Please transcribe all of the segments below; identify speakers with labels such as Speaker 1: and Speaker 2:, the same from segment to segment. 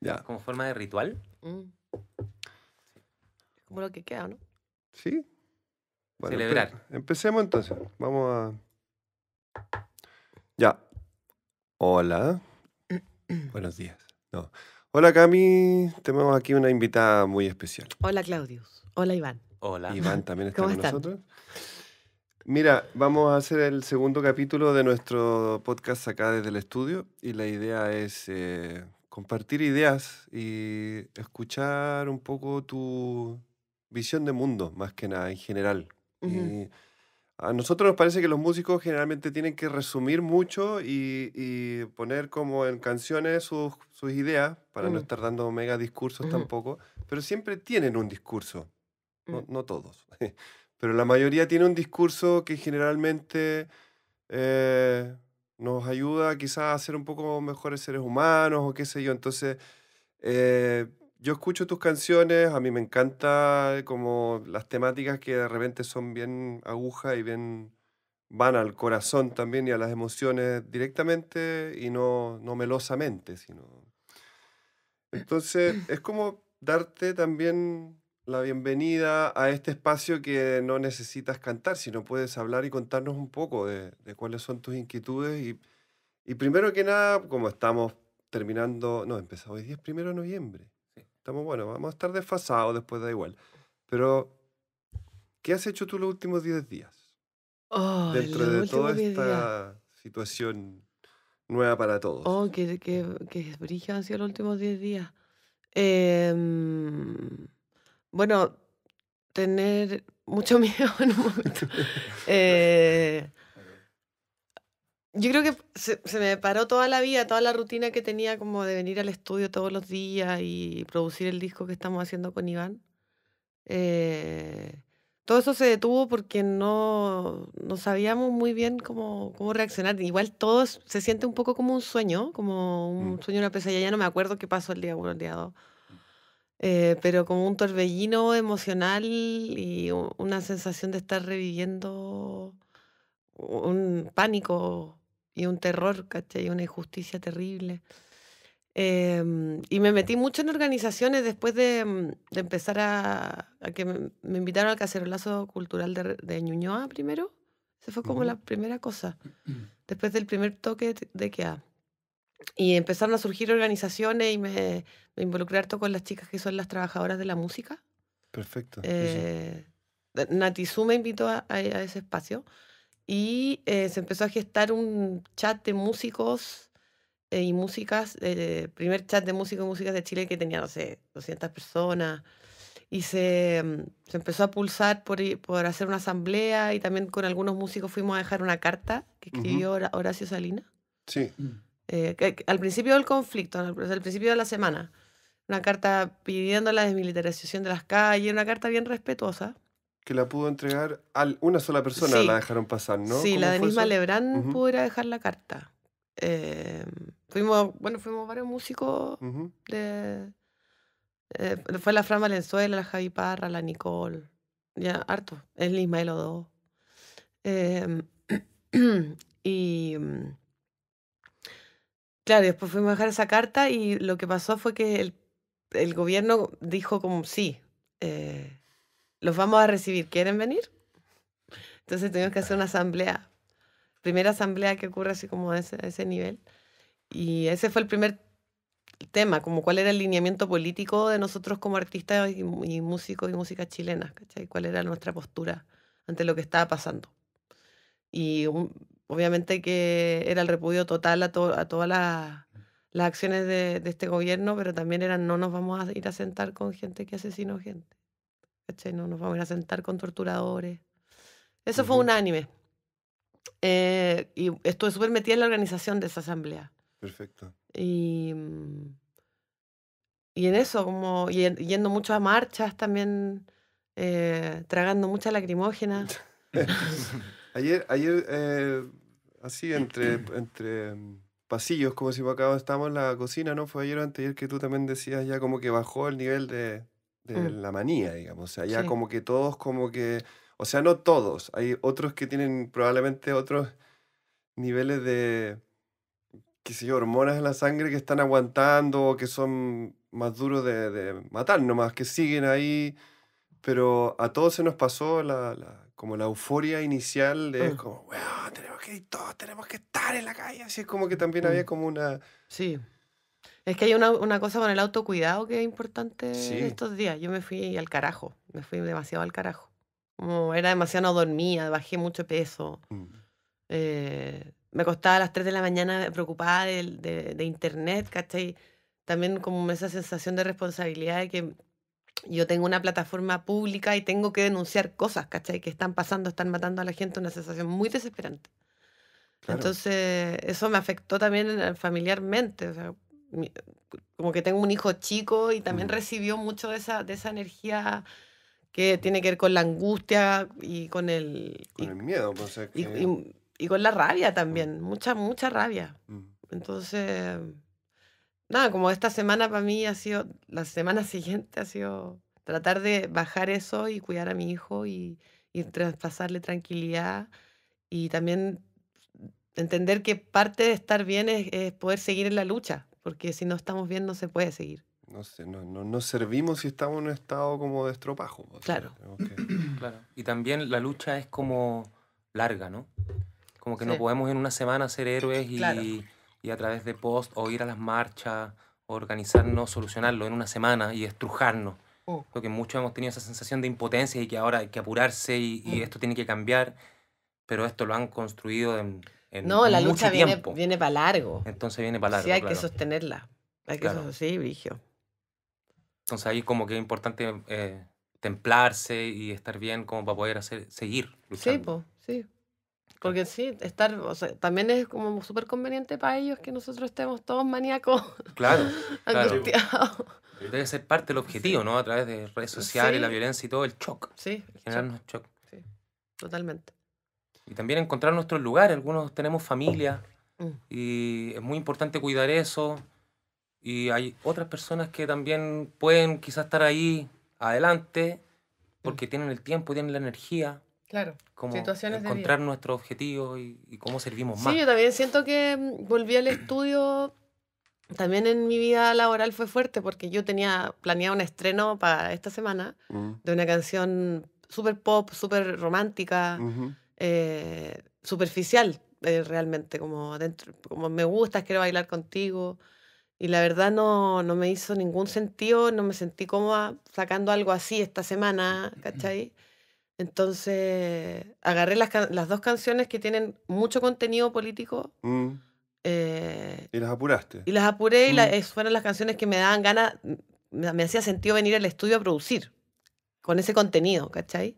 Speaker 1: Ya.
Speaker 2: como forma de ritual.
Speaker 3: Mm. Es como lo que queda, ¿no?
Speaker 1: ¿Sí? Bueno,
Speaker 2: Celebrar.
Speaker 1: empecemos entonces. Vamos a... Ya. Hola. Buenos días. No. Hola, Cami. Tenemos aquí una invitada muy especial.
Speaker 3: Hola, Claudius. Hola, Iván.
Speaker 2: Hola.
Speaker 1: Iván también está
Speaker 3: ¿Cómo
Speaker 1: con
Speaker 3: están?
Speaker 1: nosotros. Mira, vamos a hacer el segundo capítulo de nuestro podcast acá desde el estudio y la idea es compartir ideas y escuchar un poco tu visión de mundo, más que nada, en general.
Speaker 3: Ujú,
Speaker 1: Y a nosotros nos parece que los músicos generalmente tienen que resumir mucho y poner como en canciones sus ideas, para no
Speaker 3: mm,
Speaker 1: estar dando mega discursos
Speaker 3: ujú,
Speaker 1: tampoco, pero siempre tienen un discurso.
Speaker 3: mm,
Speaker 1: No todos, pero la mayoría tiene un discurso que generalmente eh, nos ayuda quizás a ser un poco mejores seres humanos o qué sé yo. Entonces, eh, yo escucho tus canciones, a mí me encanta como las temáticas que de repente son bien agujas y bien van al corazón también y a las emociones directamente y no melosamente, sino... Entonces, es como darte también la bienvenida a este espacio que no necesitas cantar, sino puedes hablar y contarnos un poco de cuáles son tus inquietudes. Y primero que nada, como estamos terminando, no, empezamos hoy día es 1 de noviembre.
Speaker 2: Sí.
Speaker 1: Estamos, bueno, vamos a estar desfasados, después da igual. Pero, ¿qué has hecho tú los últimos 10 días?
Speaker 3: Oh,
Speaker 1: Dentro
Speaker 3: los
Speaker 1: de toda
Speaker 3: últimos 10 días.
Speaker 1: esta situación nueva para
Speaker 3: Oh,
Speaker 1: todos.
Speaker 3: qué brillo han sido los últimos 10 días. Em, bueno, tener mucho miedo en un momento. Eh, yo creo que se me paró toda la vida, toda la rutina que tenía como de venir al estudio todos los días y producir el disco que estamos haciendo con Iván. Eh, todo eso se detuvo porque no sabíamos muy bien cómo reaccionar. Igual todo se siente un poco como un sueño, como
Speaker 1: Mm,
Speaker 3: un sueño, una pesadilla. Ya no me acuerdo qué pasó el día 1, el día 2. Pero como un torbellino emocional y una sensación de estar reviviendo un pánico y un terror, ¿cachai? Una injusticia terrible. Y me metí mucho en organizaciones después de empezar a que me invitaron al cacerolazo cultural de Ñuñoa primero. Esa fue como
Speaker 1: ujú.
Speaker 3: la primera cosa, después del primer toque de queda. Y empezaron a surgir organizaciones y me involucré harto con las chicas que son las trabajadoras de la música.
Speaker 1: Perfecto, sí, sí.
Speaker 3: Eh, Natizú me invitó a ese espacio y se empezó a gestar un chat de músicos y músicas, primer chat de músicos y músicas de Chile que tenía, no sé, 200 personas, y se empezó a pulsar por hacer una asamblea y también con algunos músicos fuimos a dejar una carta que
Speaker 1: Ujú.
Speaker 3: escribió Horacio Salinas,
Speaker 1: Sí.
Speaker 3: que al principio del conflicto, al principio de la semana, una carta pidiendo la desmilitarización de las calles, una carta bien respetuosa.
Speaker 1: Que la pudo entregar a una sola persona, la
Speaker 3: Sí,
Speaker 1: dejaron pasar, ¿no?
Speaker 3: sí, la
Speaker 1: ¿Cómo fue
Speaker 3: Denise
Speaker 1: eso?
Speaker 3: Malebrán
Speaker 1: Ujú,
Speaker 3: pudo ir a dejar la carta. Eh, fuimos varios músicos
Speaker 1: ujú.
Speaker 3: de... fue la Fran Valenzuela, la Javi Parra, la Nicole, ya, harto, el Ismael Odó. Em, y claro, después fuimos a dejar esa carta y lo que pasó fue que el gobierno dijo como, sí, eh, los vamos a recibir, ¿quieren venir? Entonces tuvimos que hacer una asamblea, primera asamblea que ocurre así como a ese nivel. Y ese fue el primer tema, como cuál era el lineamiento político de nosotros como artistas y músicos y músicas chilenas, ¿cachai? ¿Cuál era nuestra postura ante lo que estaba pasando? Y obviamente que era el repudio total a todas las acciones de este gobierno, pero también eran no nos vamos a ir a sentar con gente que asesinó gente, ¿cachai? No nos vamos a ir a sentar con torturadores. Eso fue
Speaker 1: Ujú.
Speaker 3: unánime. Y estuve súper metida en la organización de esa asamblea.
Speaker 1: Perfecto.
Speaker 3: Y, y en eso, como yendo mucho a marchas también, tragando mucha lacrimógena.
Speaker 1: Ayer así entre pasillos, como si acá estábamos en la cocina, ¿no? Fue ayer o anteayer que tú también decías ya como que bajó el nivel de
Speaker 3: Mm,
Speaker 1: la manía, digamos. O sea, ya
Speaker 3: sí.
Speaker 1: como que todos como que, o sea, no todos, hay otros que tienen probablemente otros niveles qué sé yo, hormonas en la sangre que están aguantando o que son más duros de matar nomás, que siguen ahí, pero a todos se nos pasó como la euforia inicial de es
Speaker 3: Mm,
Speaker 1: como, weón, tenemos que ir todos, tenemos que estar en la calle. Así es como que también había
Speaker 3: mm,
Speaker 1: como una...
Speaker 3: sí. Es que hay una cosa con el autocuidado que es importante
Speaker 1: Sí.
Speaker 3: estos días. Yo me fui al carajo, me fui demasiado al carajo. Como era demasiado, no dormía, bajé mucho peso.
Speaker 1: Mm,
Speaker 3: Me acostaba a las 3 de la mañana preocupada de internet, ¿cachai? También como esa sensación de responsabilidad de que yo tengo una plataforma pública y tengo que denunciar cosas, ¿cachai? Que están pasando, están matando a la gente, una sensación muy desesperante.
Speaker 1: claro.
Speaker 3: Entonces, eso me afectó también familiarmente, o sea, mi- como que tengo un hijo chico y también
Speaker 1: Mm,
Speaker 3: recibió mucho de esa energía que tiene que ver con la angustia y con
Speaker 1: con el miedo, pues es
Speaker 3: y,
Speaker 1: que...
Speaker 3: y- y con la rabia
Speaker 1: Mm,
Speaker 3: también, mucha, mucha rabia.
Speaker 1: mm,
Speaker 3: Entonces, nada, como esta semana para mí ha sido, la semana siguiente ha sido tratar de bajar eso y cuidar a mi hijo y traspasarle tranquilidad y también entender que parte de estar bien es poder seguir en la lucha, porque si no estamos bien no se puede seguir.
Speaker 1: no sé, no nos servimos si estamos en un estado como de estropajo, o sea,
Speaker 3: Claro,
Speaker 1: tenemos que...
Speaker 2: Claro. Y también la lucha es como larga, ¿no? Como que no
Speaker 3: sí,
Speaker 2: podemos en una semana ser héroes
Speaker 3: claro.
Speaker 2: y a través de post o ir a las marchas o organizarnos, solucionarlo en una semana y estrujarnos.
Speaker 3: Mm.
Speaker 2: Creo que muchos hemos tenido esa sensación de impotencia y que ahora hay que apurarse y esto tiene que cambiar, pero esto lo han construido en
Speaker 3: No, la lucha
Speaker 2: mucho
Speaker 3: viene,
Speaker 2: tiempo.
Speaker 3: viene para largo.
Speaker 2: Entonces viene para
Speaker 3: Sí
Speaker 2: largo,
Speaker 3: hay que
Speaker 2: claro.
Speaker 3: sostenerla. Hay que
Speaker 2: Claro.
Speaker 3: sí, Brigio.
Speaker 2: Entonces ahí como que es importante templarse y estar bien como para poder seguir
Speaker 3: Sí,
Speaker 2: luchando.
Speaker 3: pues, sí.
Speaker 2: Claro.
Speaker 3: Porque sí, estar, o sea, también es como súper conveniente para ellos que nosotros estemos todos maníacos,
Speaker 2: Claro,
Speaker 1: Sí,
Speaker 2: claro.
Speaker 1: po,
Speaker 3: angustiados.
Speaker 1: sí,
Speaker 2: Debe ser parte del objetivo,
Speaker 3: Sí,
Speaker 2: ¿no? A través de redes sociales, la
Speaker 3: sí,
Speaker 2: violencia y todo, el shock.
Speaker 3: sí, shock.
Speaker 2: Generarnos shock.
Speaker 3: Sí, totalmente.
Speaker 2: Y también encontrar nuestros lugares. Algunos tenemos familia
Speaker 3: Mm,
Speaker 2: y es muy importante cuidar eso. Y hay otras personas que también pueden quizás estar ahí adelante
Speaker 3: mm.
Speaker 2: porque tienen el tiempo, tienen la energía,
Speaker 3: Claro,
Speaker 2: como
Speaker 3: situaciones de vida.
Speaker 2: encontrar nuestro objetivo y cómo servimos
Speaker 3: Sí,
Speaker 2: más.
Speaker 3: yo también siento que volví al estudio. También en mi vida laboral fue fuerte porque yo tenía planeado un estreno para esta semana
Speaker 1: mm,
Speaker 3: de una canción súper pop, súper romántica,
Speaker 1: ujú.
Speaker 3: superficial, realmente, como dentro, como me gustas, quiero bailar contigo. Y la verdad no me hizo ningún sentido, no me sentí cómoda sacando algo así esta semana, ¿cachai? Entonces agarré las dos canciones que tienen mucho contenido político.
Speaker 1: Mm,
Speaker 3: eh,
Speaker 1: y las apuraste.
Speaker 3: y las apuré y
Speaker 1: Mm.
Speaker 3: fueron las canciones que me daban ganas, me hacía sentido venir al estudio a producir con ese contenido, ¿cachai?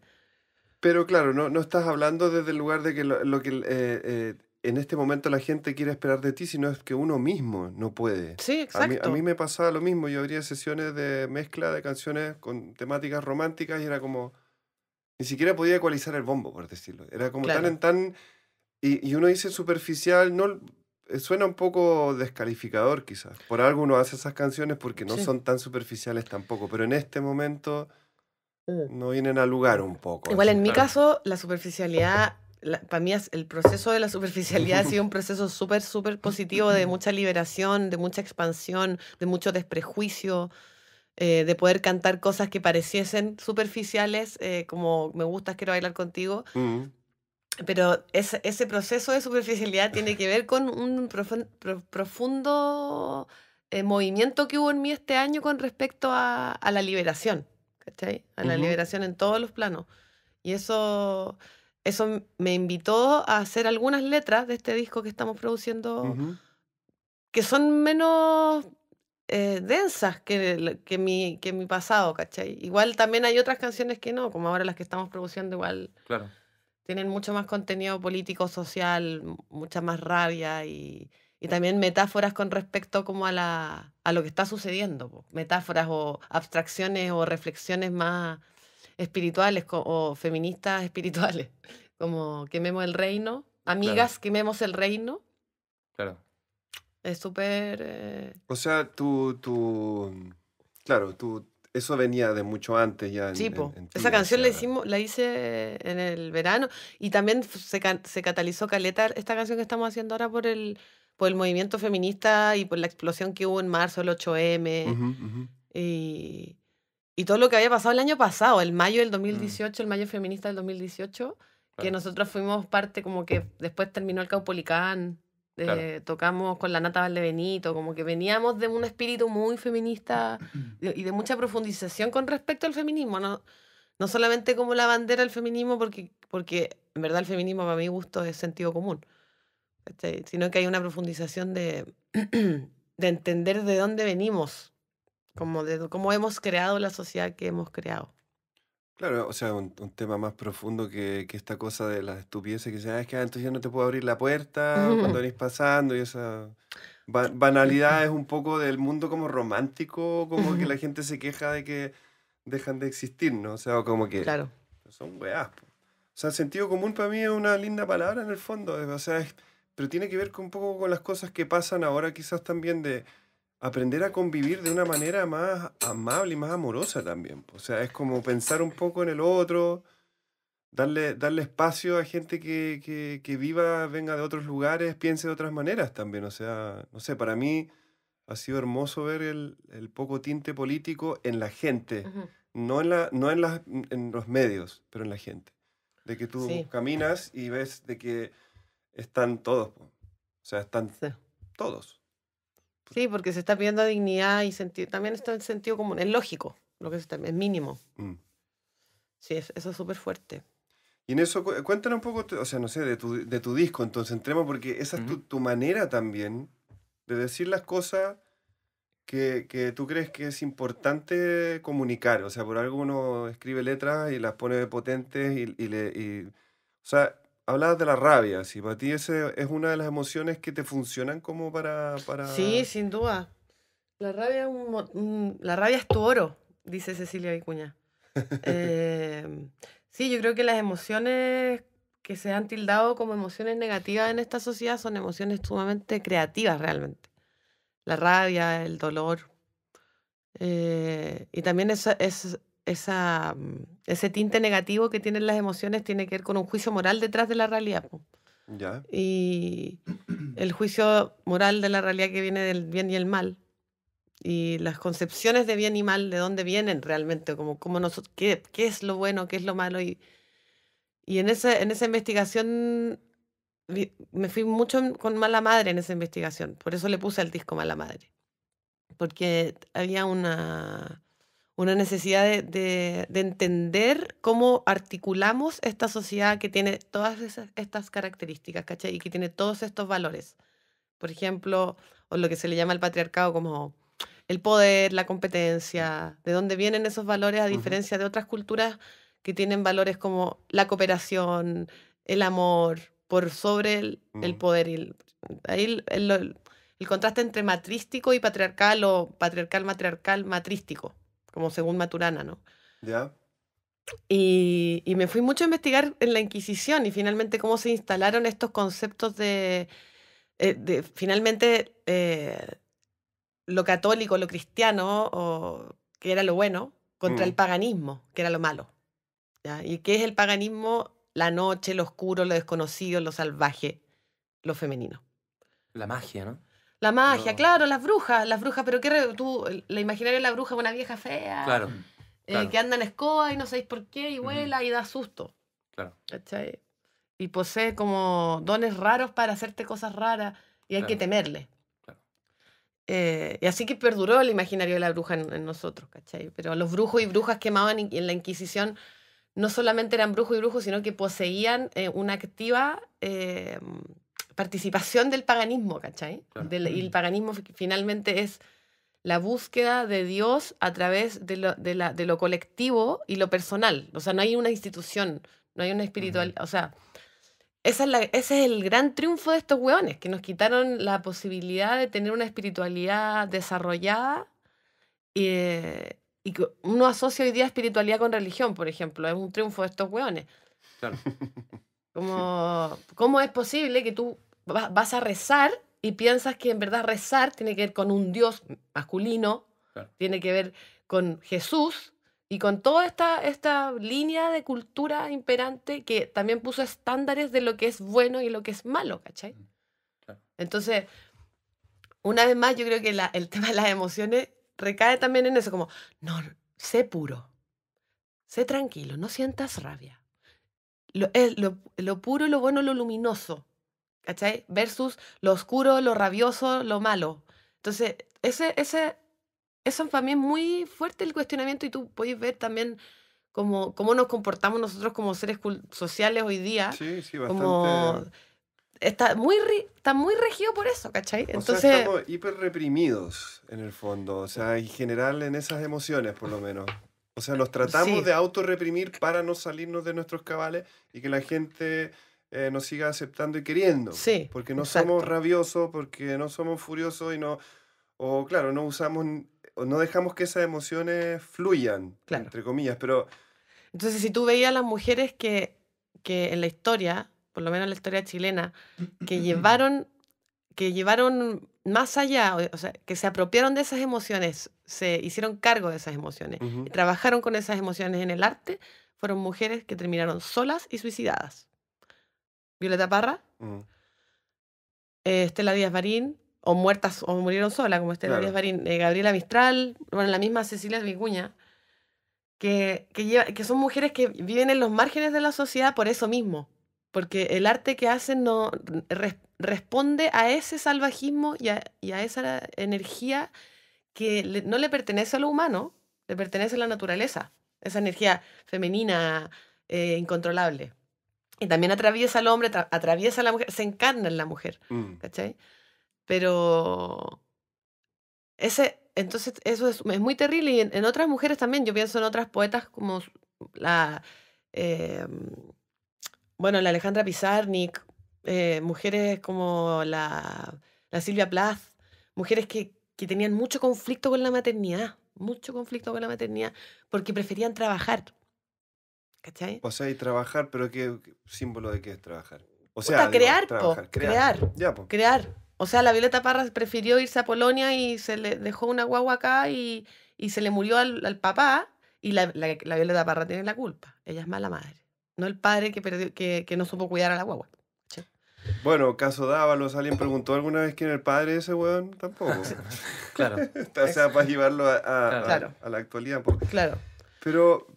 Speaker 1: Pero claro, no estás hablando desde el lugar de que lo que en este momento la gente quiere esperar de ti, sino es que uno mismo no puede.
Speaker 3: Sí,
Speaker 1: A mí
Speaker 3: exacto.
Speaker 1: me pasaba lo mismo, yo abría sesiones de mezcla de canciones con temáticas románticas y era como, ni siquiera podía ecualizar el bombo, por decirlo. Era como tan
Speaker 3: Claro.
Speaker 1: en tan, y uno dice superficial, no, suena un poco descalificador quizás. Por algo uno hace esas canciones porque no
Speaker 3: Sí.
Speaker 1: son tan superficiales tampoco, pero en este momento
Speaker 3: Mm.
Speaker 1: no vienen a lugar un poco
Speaker 3: Igual
Speaker 1: así.
Speaker 3: en mi
Speaker 2: Claro.
Speaker 3: caso, la superficialidad, para mí el proceso de la superficialidad ha sido un proceso súper, súper positivo de mucha liberación, de mucha expansión, de mucho desprejuicio, de poder cantar cosas que pareciesen superficiales, como me gustas, quiero bailar contigo.
Speaker 1: Mm,
Speaker 3: Pero ese proceso de superficialidad tiene que ver con un profundo movimiento que hubo en mí este año con respecto a la liberación, ¿cachai? A la
Speaker 1: ujú,
Speaker 3: liberación en todos los planos. Y eso me invitó a hacer algunas letras de este disco que estamos produciendo
Speaker 1: ujú.
Speaker 3: que son menos densas que mi pasado, ¿cachai? Igual también hay otras canciones que no, como ahora las que estamos produciendo, igual
Speaker 2: Claro.
Speaker 3: tienen mucho más contenido político, social, mucha más rabia y también metáforas con respecto como a lo que está sucediendo, po. Metáforas o abstracciones o reflexiones más espirituales o feministas espirituales, como quememos el reino,
Speaker 1: Claro.
Speaker 3: amigas, quememos el reino,
Speaker 2: Claro.
Speaker 3: es súper...
Speaker 1: O sea, claro, eso venía de mucho antes ya
Speaker 3: Sí,
Speaker 1: en,
Speaker 3: po.
Speaker 1: en ti,
Speaker 3: Esa
Speaker 1: o
Speaker 3: canción
Speaker 1: sea,
Speaker 3: la hice en el verano y también se catalizó caleta esta canción que estamos haciendo ahora por por el movimiento feminista y por la explosión que hubo en marzo, el 8M,
Speaker 1: Ujú, ujú.
Speaker 3: y todo lo que había pasado el año pasado, el mayo del
Speaker 2: Mm,
Speaker 3: 2018, el mayo feminista del 2018, que
Speaker 2: claro,
Speaker 3: nosotros fuimos parte, como que después terminó el Caupolicán,
Speaker 2: claro.
Speaker 3: tocamos con la Nata Valdebenito, como que veníamos de un espíritu muy feminista y de mucha profundización con respecto al feminismo, no solamente como la bandera del feminismo, porque en verdad el feminismo para mi gusto es sentido común, ¿cachai? Sino que hay una profundización de entender de dónde venimos, como de cómo hemos creado la sociedad que hemos creado.
Speaker 1: Claro, o sea, un tema más profundo que esta cosa de las estupideces que dicen, es que entonces ya no te puedo abrir la puerta cuando venís pasando y esa banalidad es un poco del mundo como romántico, como que la gente se queja de que dejan de existir, ¿no? O sea, como que
Speaker 3: Claro.
Speaker 1: son weás, po. O sea, sentido común para mí es una linda palabra en el fondo, o sea, pero tiene que ver con un poco con las cosas que pasan ahora quizás también de aprender a convivir de una manera más amable y más amorosa también, po. O sea, es como pensar un poco en el otro, darle espacio a gente que viva, venga de otros lugares, piense de otras maneras también. O sea, no sé, para mí ha sido hermoso ver el poco tinte político en la gente,
Speaker 3: Ujú.
Speaker 1: no en los medios, pero en la gente. De que tú
Speaker 3: Sí,
Speaker 1: caminas y ves de que están todos, po. O sea, están
Speaker 3: sí.
Speaker 1: todos.
Speaker 3: Sí, porque se está pidiendo dignidad y también está en sentido común, es lógico, lo que es mínimo.
Speaker 1: Mm.
Speaker 3: Sí, eso es súper fuerte.
Speaker 1: Y en eso, cuéntanos un poco, o sea, no sé, de tu disco, entonces entremos, porque esa es
Speaker 2: Ujú.
Speaker 1: tu manera también de decir las cosas que tú crees que es importante comunicar. O sea, por algo uno escribe letras y las pone potentes o sea, hablabas de la rabia, si para ti ese es una de las emociones que te funcionan como
Speaker 3: Sí,
Speaker 1: para...
Speaker 3: sin duda. La rabia es tu oro, dice Cecilia Vicuña. Sí, yo creo que las emociones que se han tildado como emociones negativas en esta sociedad son emociones sumamente creativas realmente. La rabia, el dolor. Y también ese tinte negativo que tienen las emociones tiene que ver con un juicio moral detrás de la realidad, po.
Speaker 1: Ya.
Speaker 3: Y el juicio moral de la realidad que viene del bien y el mal. Y las concepciones de bien y mal, de dónde vienen realmente, qué es lo bueno, qué es lo malo. Y en esa investigación me fui mucho con Mala Madre en esa investigación. Por eso le puse al disco Mala Madre. Porque había una necesidad de entender cómo articulamos esta sociedad que tiene todas estas características, ¿cachai? Y que tiene todos estos valores. Por ejemplo, o lo que se le llama el patriarcado como el poder, la competencia, de dónde vienen esos valores a
Speaker 1: Ujú.
Speaker 3: diferencia de otras culturas que tienen valores como la cooperación, el amor, por sobre el
Speaker 1: Mm.
Speaker 3: poder. Ahí el contraste entre matrístico y patriarcal o patriarcal, matrístico, como según Maturana, ¿no?
Speaker 1: Ya.
Speaker 3: Y me fui mucho a investigar en la Inquisición y finalmente cómo se instalaron estos conceptos finalmente lo católico, lo cristiano, que era lo bueno, contra el
Speaker 1: Mm.
Speaker 3: paganismo, que era lo malo. ¿Ya? ¿Y qué es el paganismo? La noche, lo oscuro, lo desconocido, lo salvaje, lo femenino.
Speaker 2: La magia, ¿no?
Speaker 3: La magia,
Speaker 2: Lo...
Speaker 3: claro, las brujas, pero la imaginaria de la bruja es una vieja fea,
Speaker 2: Claro, claro.
Speaker 3: que anda en escoba y no sabéis por qué, y
Speaker 2: Ujú.
Speaker 3: vuela y da susto.
Speaker 2: Claro,
Speaker 3: ¿Cachai? Y posee como dones raros para hacerte cosas raras y hay que
Speaker 2: claro,
Speaker 3: temerle.
Speaker 2: claro.
Speaker 3: Y así que perduró el imaginario de la bruja en nosotros, ¿cachai? Pero los brujos y brujas quemaban en la Inquisición no solamente eran brujos y brujos, sino que poseían una activa participación del paganismo, ¿cachai?
Speaker 2: Claro.
Speaker 3: Y el paganismo finalmente es la búsqueda de Dios a través de lo colectivo y lo personal. O sea, no hay una institución, no hay una espiritualidad. O sea, ese es el gran triunfo de estos hueones, que nos quitaron la posibilidad de tener una espiritualidad desarrollada. Y que uno asocia hoy día espiritualidad con religión, por ejemplo. Es un triunfo de estos hueones.
Speaker 2: Claro.
Speaker 3: ¿Cómo es posible que tú vas a rezar y piensas que en verdad rezar tiene que ver con un Dios masculino,
Speaker 2: Claro.
Speaker 3: tiene que ver con Jesús y con toda esta línea de cultura imperante que también puso estándares de lo que es bueno y lo que es malo, ¿cachai?
Speaker 2: Claro.
Speaker 3: Entonces, una vez más, yo creo que el tema de las emociones recae también en eso, como, no, sé puro, sé tranquilo, no sientas rabia. Lo puro, lo bueno, lo luminoso, ¿cachai? Versus lo oscuro, lo rabioso, lo malo. Entonces, eso para mí es muy fuerte el cuestionamiento y tú puedes ver también cómo nos comportamos nosotros como seres sociales hoy día,
Speaker 1: Sí, sí,
Speaker 3: como
Speaker 1: bastante.
Speaker 3: está muy regido por eso, ¿cachai?
Speaker 1: O sea,
Speaker 3: Entonces,
Speaker 1: estamos hiper reprimidos en el fondo, o sea, en general en esas emociones por lo menos. O sea, nos tratamos
Speaker 3: sí,
Speaker 1: de autorreprimir para no salirnos de nuestros cabales y que la gente nos siga aceptando y queriendo.
Speaker 3: sí,
Speaker 1: Porque no somos
Speaker 3: exacto,
Speaker 1: rabiosos, porque no somos furiosos y no, o claro, no usamos, o no dejamos que esas emociones fluyan,
Speaker 3: claro.
Speaker 1: entre comillas, pero
Speaker 3: Entonces, si tú veías a las mujeres que en la historia, por lo menos en la historia chilena, que llevaron más allá, o sea, que se apropiaron de esas emociones, se hicieron cargo de esas emociones y
Speaker 1: ujú,
Speaker 3: trabajaron con esas emociones en el arte, fueron mujeres que terminaron solas y suicidadas. Violeta Parra,
Speaker 1: mm,
Speaker 3: Estela Díaz Marín, o muertas o murieron solas, como Estela Díaz
Speaker 1: claro.
Speaker 3: Marín, Gabriela Mistral, bueno, la misma Cecilia Vicuña, que son mujeres que viven en los márgenes de la sociedad por eso mismo, porque el arte que hacen no responde a ese salvajismo y a esa energía que no le pertenece a lo humano, le pertenece a la naturaleza, esa energía femenina incontrolable. Y también atraviesa al hombre, atraviesa a la mujer, se encarna en la mujer,
Speaker 1: Mm,
Speaker 3: ¿cachai? Pero entonces eso es muy terrible y en otras mujeres también, yo pienso en otras poetas como la, em, bueno, la Alejandra Pizarnik, mujeres como la Silvia Plath, mujeres que tenían mucho conflicto con la maternidad, porque preferían trabajar, ¿cachai?
Speaker 1: o sea, y trabajar, pero ¿qué símbolo de qué es trabajar? O sea,
Speaker 3: Puta,
Speaker 1: digo,
Speaker 3: crear, po,
Speaker 1: trabajar, crear.
Speaker 3: crear,
Speaker 1: Ya, pues.
Speaker 3: crear. O sea, la Violeta Parra prefirió irse a Polonia y se le dejó una guagua acá y se le murió al papá y la Violeta Parra tiene la culpa. Ella es mala madre. No el padre que perdió, que no supo cuidar a la guagua. ¿Cachai?
Speaker 1: Bueno, caso Dávalos, ¿alguien preguntó alguna vez quién es el padre de ese weón? Tampoco.
Speaker 3: Sí,
Speaker 2: Claro,
Speaker 1: O sea, para llevarlo
Speaker 2: claro.
Speaker 3: claro,
Speaker 1: a la actualidad. Po.
Speaker 3: claro.
Speaker 1: Pero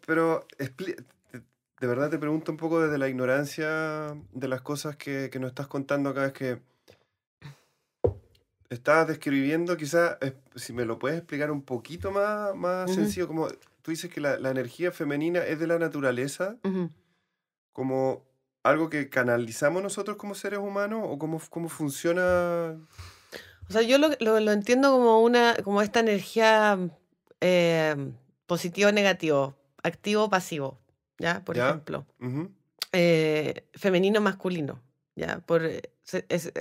Speaker 1: de verdad te pregunto un poco desde la ignorancia de las cosas que nos estás contando acá, es que estabas describiendo, quizás, si me lo puedes explicar un poquito más
Speaker 3: Ujú,
Speaker 1: sencillo, como tú dices que la energía femenina es de la naturaleza,
Speaker 3: ujú.
Speaker 1: como algo que canalizamos nosotros como seres humanos, o cómo funciona.
Speaker 3: O sea, yo lo entiendo como esta energía eh, positivo negativo, activo pasivo, ¿ya? Por
Speaker 1: ¿Ya?
Speaker 3: ejemplo.
Speaker 1: Ujú,
Speaker 3: Femenino masculino, ¿ya?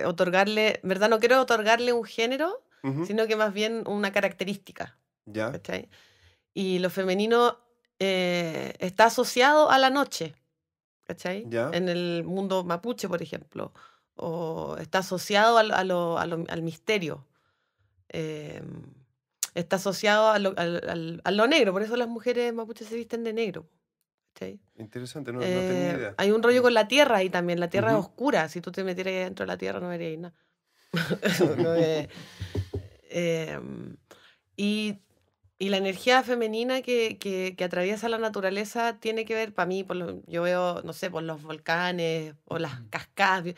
Speaker 3: Otorgarle, en verdad no quiero otorgarle un género,
Speaker 1: ujú,
Speaker 3: sino que más bien una característica,
Speaker 1: ¿ya?
Speaker 3: ¿cachai? Y lo femenino está asociado a la noche, ¿cachai?
Speaker 1: ¿Ya?
Speaker 3: En el mundo mapuche, por ejemplo, o está asociado al misterio, em, está asociado a lo negro, por eso las mujeres mapuches se visten de negro, ¿cachai?
Speaker 1: Interesante, no tenía idea.
Speaker 3: Hay un rollo
Speaker 1: Mm,
Speaker 3: con la tierra y también la tierra es
Speaker 1: ujú.
Speaker 3: oscura. Si tú te metieras ahí dentro de la tierra no verías nada. No, em, y, y la energía femenina que atraviesa la naturaleza tiene que ver, para mí, yo veo, no sé, por los volcanes o las cascadas,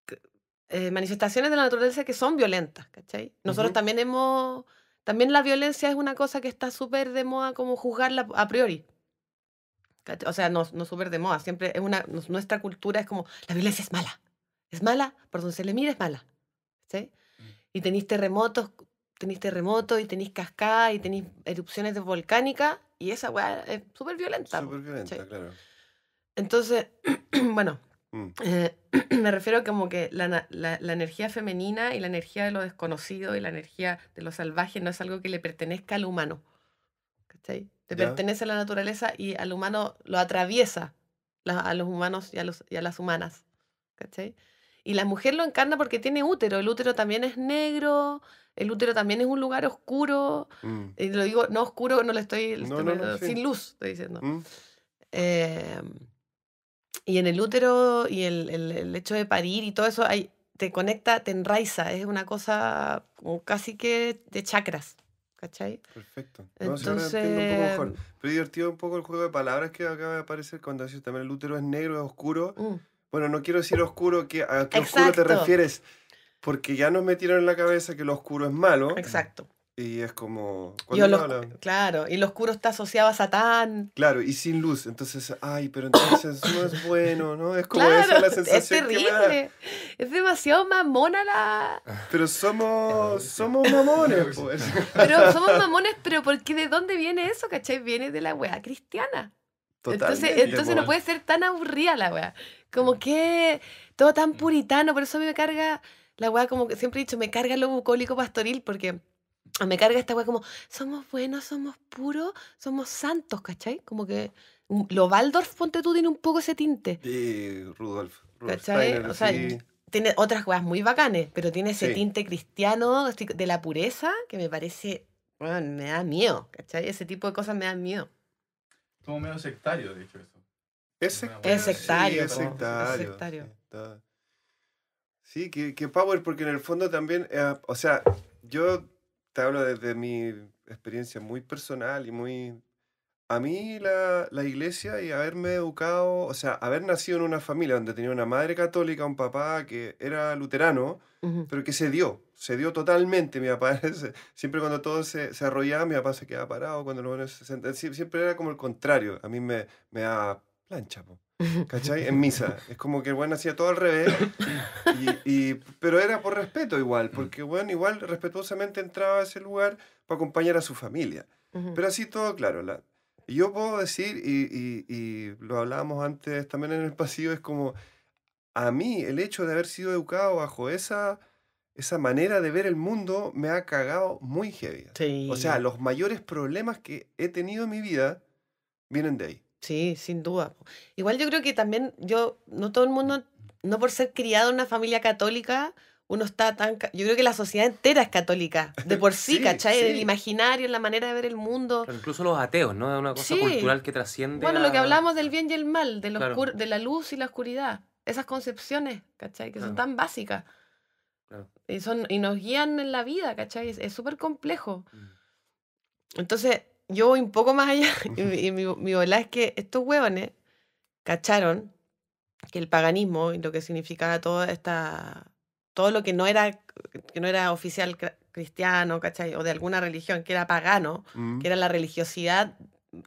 Speaker 3: c- manifestaciones de la naturaleza que son violentas, ¿cachai? Nosotros
Speaker 1: Ujú,
Speaker 3: también la violencia es una cosa que está súper de moda como juzgarla a priori. O sea, no súper de moda, siempre nuestra cultura es como, la violencia es mala, por donde se le mire es mala, ¿sí? Y tenéis terremotos y tenéis cascadas y tenéis erupciones de volcánicas y esa weá es súper violenta,
Speaker 1: súper
Speaker 3: po,
Speaker 1: violenta,
Speaker 3: ¿cachai?
Speaker 1: claro.
Speaker 3: Entonces, bueno,
Speaker 1: Mm,
Speaker 3: me refiero como que la energía femenina y la energía de lo desconocido y la energía de lo salvaje no es algo que le pertenezca al humano, ¿cachai? Le
Speaker 1: ¿ya?
Speaker 3: pertenece a la naturaleza y al humano lo atraviesa a los humanos y a las humanas, ¿cachai? Y la mujer lo encarna porque tiene útero. El útero también es negro, el útero también es un lugar oscuro.
Speaker 1: Mm.
Speaker 3: Y lo digo, no oscuro, no le estoy,
Speaker 1: No, sí.
Speaker 3: sin luz, estoy diciendo.
Speaker 1: Mm,
Speaker 3: Em, y en el útero y el hecho de parir y todo eso, te conecta, te enraiza, es una cosa como casi que de chakras, ¿cachai?
Speaker 1: Perfecto. No, si ahora entiendo un poco mejor.
Speaker 3: Entonces,
Speaker 1: Pero divertido un poco el juego de palabras que acaba de aparecer cuando dices también el útero es negro, es oscuro.
Speaker 3: mm,
Speaker 1: Bueno, no quiero decir oscuro, ¿a qué oscuro te
Speaker 3: exacto,
Speaker 1: refieres? Porque ya nos metieron en la cabeza que lo oscuro es malo
Speaker 3: exacto.
Speaker 1: y es como...
Speaker 3: Yo
Speaker 1: Cuando uno
Speaker 3: lo,
Speaker 1: habla...
Speaker 3: claro, y lo oscuro está asociado a Satán.
Speaker 1: Claro, y sin luz. Entonces, ay, pero entonces no es bueno, ¿no? Es como esa
Speaker 3: Claro,
Speaker 1: la
Speaker 3: es
Speaker 1: sensación que me da.
Speaker 3: terrible. Es demasiado mamona la...
Speaker 1: Pero somos mamones, pues.
Speaker 3: Pero somos mamones, pero ¿por qué? ¿De dónde viene eso, cachai? Viene de la weá cristiana.
Speaker 1: Totalmente,
Speaker 3: Entonces no
Speaker 1: po.
Speaker 3: puede ser tan aburrida la weá. Como que todo tan puritano, por eso a mí me carga la weá, como que siempre he dicho, me carga lo bucólico pastoril, porque me carga esta weá como, somos buenos, somos puros, somos santos, ¿cachai? Como que lo Waldorf, ponte tú, tiene un poco ese tinte,
Speaker 1: Y Rudolf
Speaker 3: ¿cachai?
Speaker 1: Steiner,
Speaker 3: O sea,
Speaker 1: sí.
Speaker 3: tiene otras weas muy bacanes, pero tiene ese
Speaker 1: Sí.
Speaker 3: tinte cristiano así, de la pureza que me parece, bueno, me da miedo, ¿cachai? Ese tipo de cosas me dan miedo.
Speaker 4: Como medio sectario, de hecho, eso.
Speaker 1: Es
Speaker 3: Es
Speaker 1: sectario,
Speaker 3: sectario,
Speaker 1: sí, es
Speaker 3: po, es
Speaker 1: sectario.
Speaker 3: sectario.
Speaker 1: Sí, sí, que power, porque en el fondo también, o sea, yo te hablo desde mi experiencia muy personal y muy... A mí la iglesia y haberme educado, o sea, haber nacido en una familia donde tenía una madre católica, un papá que era luterano,
Speaker 3: Ujú.
Speaker 1: pero que se dio totalmente. Mi papá, siempre cuando todo se arrollaba, mi papá se quedaba parado, cuando los buenos se sentaban, siempre era como el contrario. A mí me daba plancha, po, ¿cachai? En misa. Es como que el bueno hacía todo al revés, pero era por respeto igual, porque bueno, igual respetuosamente entraba a ese lugar para acompañar a su familia.
Speaker 3: Ujú.
Speaker 1: Pero así todo, claro, y yo puedo decir, y lo hablábamos antes también en el pasillo, es como, a mí el hecho de haber sido educado bajo esa manera de ver el mundo me ha cagado muy heavy. O sea,
Speaker 3: Sí,
Speaker 1: los mayores problemas que he tenido en mi vida vienen de ahí.
Speaker 3: sí, sin duda, po. Igual yo creo que también no todo el mundo, no por ser criado en una familia católica, uno está tan... Yo creo que la sociedad entera es católica, de por sí,
Speaker 1: Sí,
Speaker 3: ¿cachai? En el
Speaker 1: sí.
Speaker 3: imaginario, en la manera de ver el mundo.
Speaker 2: Claro, incluso los ateos, ¿no? Es una cosa
Speaker 3: Sí.
Speaker 2: cultural que trasciende
Speaker 3: Bueno, lo que
Speaker 2: a...
Speaker 3: hablamos del bien y el mal,
Speaker 2: Claro.
Speaker 3: de la luz y la oscuridad. Esas concepciones, ¿cachai? Que son
Speaker 2: Claro.
Speaker 3: tan básicas.
Speaker 2: Claro.
Speaker 3: Y nos guían en la vida, ¿cachai? Es súper complejo.
Speaker 2: Mm.
Speaker 3: Entonces, yo voy un poco más allá y mi volá es que estos huevones cacharon que el paganismo y lo que significaba todo lo que no era oficial cristiano, ¿cachai? O de alguna religión, que era pagano,
Speaker 1: Mm.
Speaker 3: que era la religiosidad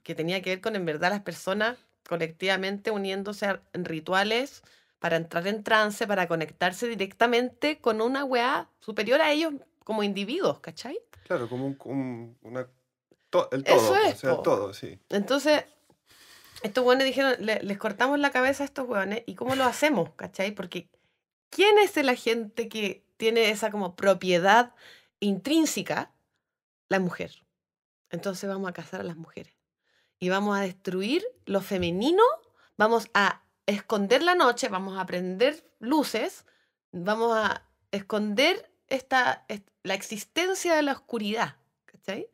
Speaker 3: que tenía que ver con en verdad las personas colectivamente uniéndose en rituales para entrar en trance, para conectarse directamente con una weá superior a ellos como individuos, ¿cachai?
Speaker 1: Claro, como el
Speaker 3: Eso
Speaker 1: todo, o
Speaker 3: es,
Speaker 1: sea, el
Speaker 3: po.
Speaker 1: todo, sí.
Speaker 3: Entonces, estos hueones dijeron, les cortamos la cabeza a estos hueones, ¿y cómo lo hacemos? ¿Cachai? Porque ¿quién es la gente que tiene esa como propiedad intrínseca? La mujer. Entonces vamos a cazar a las mujeres. Y vamos a destruir lo femenino, vamos a esconder la noche, vamos a prender luces, vamos a esconder la existencia de la oscuridad, ¿cachai?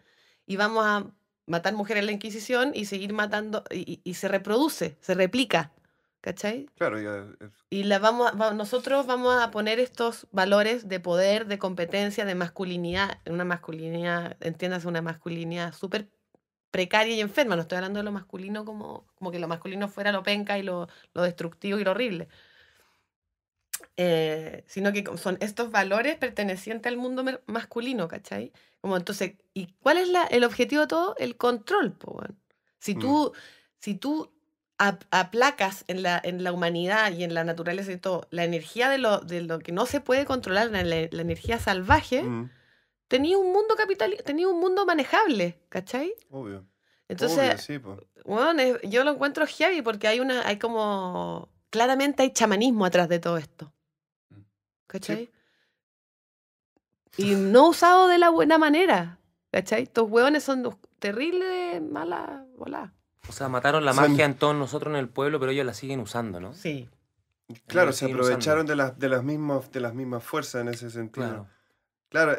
Speaker 3: Y vamos a matar mujeres en la Inquisición y seguir matando, y se reproduce, se replica, ¿cachai?
Speaker 1: Claro,
Speaker 3: Y nosotros vamos a poner estos valores de poder, de competencia, de masculinidad, una masculinidad, entiéndase, una masculinidad súper precaria y enferma. No estoy hablando de lo masculino como que lo masculino fuera lo penca y lo destructivo y lo horrible. Sino que son estos valores pertenecientes al mundo masculino, ¿cachai? Como entonces, ¿y cuál es el objetivo de todo? El control, po, weón. Si tú aplacas en la humanidad y en la naturaleza y todo, la energía de lo que no se puede controlar, la energía salvaje, tenía un mundo tenía un mundo manejable, ¿cachai?
Speaker 1: obvio.
Speaker 3: Entonces,
Speaker 1: Obvio, sí, po.
Speaker 3: bueno, yo lo encuentro heavy porque hay como, claramente hay chamanismo atrás de todo esto, ¿cachai? Y no usado de la buena manera, ¿cachai? Estos hueones son terribles, malas, voladas.
Speaker 2: O sea, mataron la
Speaker 1: Son-
Speaker 2: magia en todos nosotros en el pueblo, pero ellos la siguen usando, ¿no?
Speaker 3: Sí.
Speaker 1: Claro,
Speaker 2: lo
Speaker 1: se
Speaker 2: siguen
Speaker 1: aprovecharon de las mismas fuerzas en ese sentido.
Speaker 2: Claro.
Speaker 1: Claro,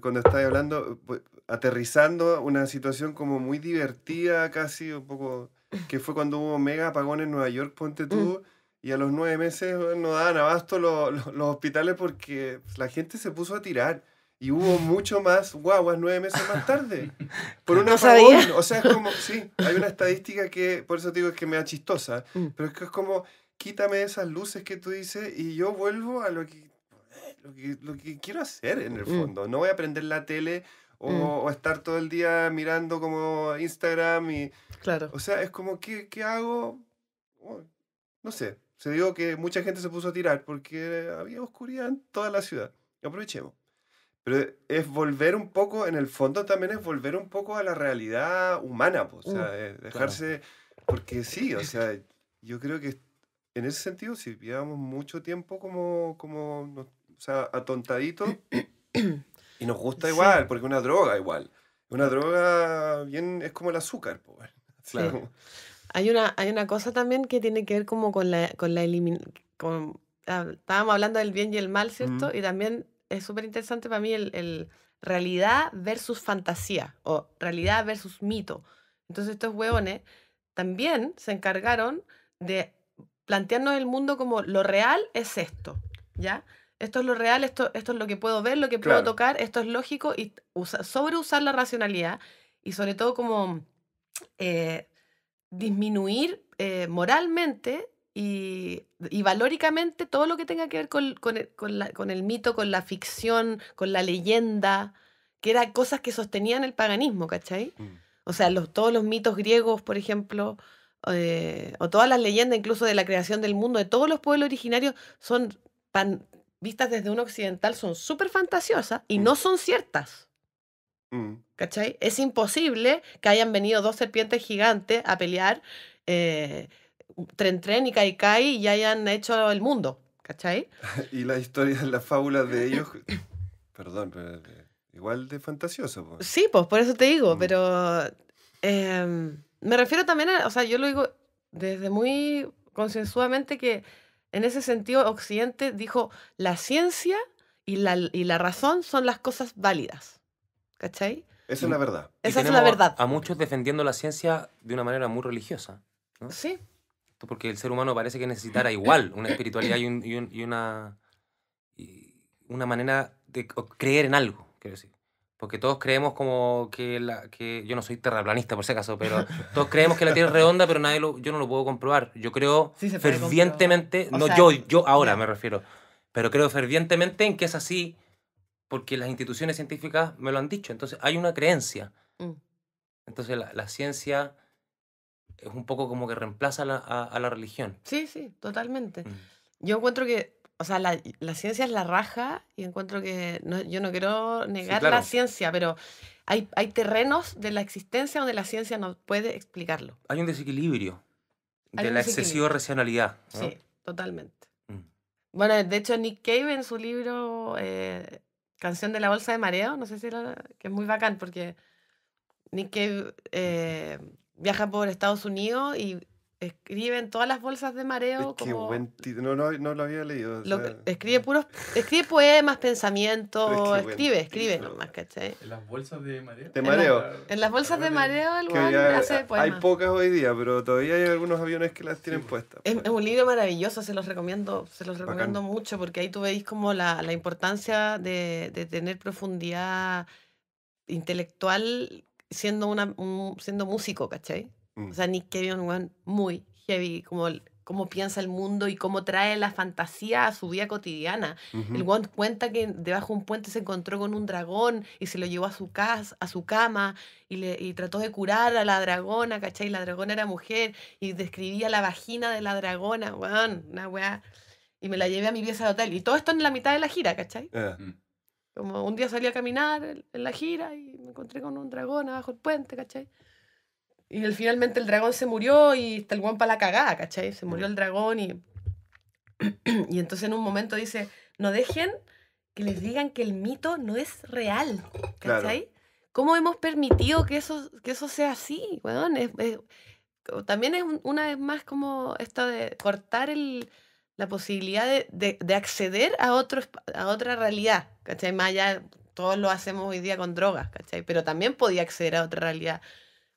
Speaker 1: cuando estáis hablando, pues, aterrizando una situación como muy divertida, casi un poco, que fue cuando hubo mega apagón en Nueva York, ponte tú, y a los 9 meses no daban abasto los hospitales porque la gente se puso a tirar. Y hubo mucho más guaguas 9 meses más tarde. Por un
Speaker 3: No
Speaker 1: apagón.
Speaker 3: sabía.
Speaker 1: O sea, es como, sí, hay una estadística que, por eso te digo, es que me da chistosa. Pero es que es como, quítame esas luces que tú dices y yo vuelvo a lo que quiero hacer en el fondo. No voy a prender la tele o estar todo el día mirando como Instagram y...
Speaker 3: Claro.
Speaker 1: O sea, es como, ¿qué hago? Oh, no sé. Se digo que mucha gente se puso a tirar porque había oscuridad en toda la ciudad. Aprovechemos. Pero es volver un poco, en el fondo también es volver un poco a la realidad humana, pues, o sea, dejarse, porque sí, o sea, yo creo que en ese sentido, si llevamos mucho tiempo o sea, atontaditos, y nos gusta
Speaker 3: Sí.
Speaker 1: igual, porque es una droga igual. Una droga bien, es como el azúcar, pues.
Speaker 3: Sí.
Speaker 1: Claro.
Speaker 3: Hay una cosa también que tiene que ver como con la eliminación. Estábamos hablando del bien y el mal, ¿cierto? Y también es súper interesante para mí el realidad versus fantasía o realidad versus mito. Entonces estos hueones también se encargaron de plantearnos el mundo como lo real es esto, ¿ya? Esto es lo real, esto es lo que puedo ver, lo que puedo
Speaker 1: Claro.
Speaker 3: tocar, esto es lógico y sobreusar la racionalidad y sobre todo como disminuir moralmente y valóricamente todo lo que tenga que ver con el mito, con la ficción, con la leyenda, que eran cosas que sostenían el paganismo, ¿cachai? O sea, todos los mitos griegos, por ejemplo, o todas las leyendas incluso de la creación del mundo, de todos los pueblos originarios, son vistas desde un occidental, son súper fantasiosas y no son ciertas. ¿Cachai? Es imposible que hayan venido 2 serpientes gigantes a pelear Tren y Kai y hayan hecho el mundo, ¿cachai?
Speaker 1: Y las historias, las fábulas de ellos, perdón, pero igual de fantasioso, pues.
Speaker 3: Sí, pues por eso te digo, pero me refiero también o sea, yo lo digo desde muy concienzudamente que en ese sentido Occidente dijo la ciencia y la razón son las cosas válidas, ¿cachai?
Speaker 1: Esa es la verdad.
Speaker 2: Y
Speaker 3: Esa es la
Speaker 2: tenemos
Speaker 3: verdad.
Speaker 2: a muchos defendiendo la ciencia de una manera muy religiosa, ¿no?
Speaker 3: Sí.
Speaker 2: Porque el ser humano parece que necesitara igual una espiritualidad y una manera de creer en algo, quiero decir. Porque todos creemos como que yo no soy terraplanista por si acaso, pero todos creemos que la Tierra es redonda, pero yo no lo puedo comprobar. Yo creo
Speaker 3: Sí se puede
Speaker 2: fervientemente,
Speaker 3: comprobar. O
Speaker 2: no
Speaker 3: sea,
Speaker 2: yo ahora
Speaker 3: ya.
Speaker 2: me refiero, pero creo fervientemente en que es así porque las instituciones científicas me lo han dicho. Entonces hay una creencia. Entonces la ciencia es un poco como que reemplaza a la religión.
Speaker 3: Sí, sí, totalmente. Yo encuentro que, o sea, la ciencia es la raja y encuentro que, yo no quiero negar
Speaker 2: claro.
Speaker 3: la ciencia, pero hay terrenos de la existencia donde la ciencia no puede explicarlo.
Speaker 2: Hay un desequilibrio
Speaker 3: Hay
Speaker 2: de
Speaker 3: un
Speaker 2: la
Speaker 3: desequilibrio.
Speaker 2: excesiva racionalidad, ¿no?
Speaker 3: Sí, totalmente. Bueno, de hecho Nick Cave en su libro Canción de la Bolsa de Mareo, no sé si que es muy bacán porque Nick Cave viaja por Estados Unidos y escribe en todas las bolsas de mareo
Speaker 1: Es que
Speaker 3: como
Speaker 1: no lo había leído. O sea,
Speaker 3: escribe poemas, pensamientos,
Speaker 1: Pero es que
Speaker 3: escribe
Speaker 1: buen
Speaker 3: nomás, ¿cachai?
Speaker 4: ¿En las bolsas de mareo?
Speaker 1: De mareo.
Speaker 3: En las bolsas de mareo el
Speaker 1: que
Speaker 3: weón
Speaker 1: ya
Speaker 3: hace
Speaker 1: hay
Speaker 3: poemas.
Speaker 1: pocas hoy día, pero todavía hay algunos aviones que las tienen puestas.
Speaker 3: Es un libro maravilloso, se los recomiendo
Speaker 1: Bacán.
Speaker 3: mucho porque ahí tú veis como la importancia de tener profundidad intelectual siendo siendo músico, ¿cachai? O sea, Nick Cave es un weón muy heavy, cómo piensa el mundo y cómo trae la fantasía a su vida cotidiana. El weón cuenta que debajo de un puente se encontró con un dragón y se lo llevó a su casa, a su cama y trató de curar a la dragona, ¿cachai? La dragona era mujer y describía la vagina de la dragona, weón, una weá. Y me la llevé a mi pieza de hotel. Y todo esto en la mitad de la gira, ¿cachai? Como un día salí a caminar en la gira y me encontré con un dragón abajo el puente, ¿cachai? Y finalmente el dragón se murió y está el guan para la cagada, ¿cachai? Se murió el dragón y entonces en un momento dice, no dejen que les digan que el mito no es real, ¿cachai?
Speaker 1: Claro.
Speaker 3: ¿Cómo hemos permitido que eso sea así? Weón, también es una vez más como esto de cortar la posibilidad de acceder a otra realidad, ¿cachai? Más allá, todos lo hacemos hoy día con drogas, ¿cachai? Pero también podía acceder a otra realidad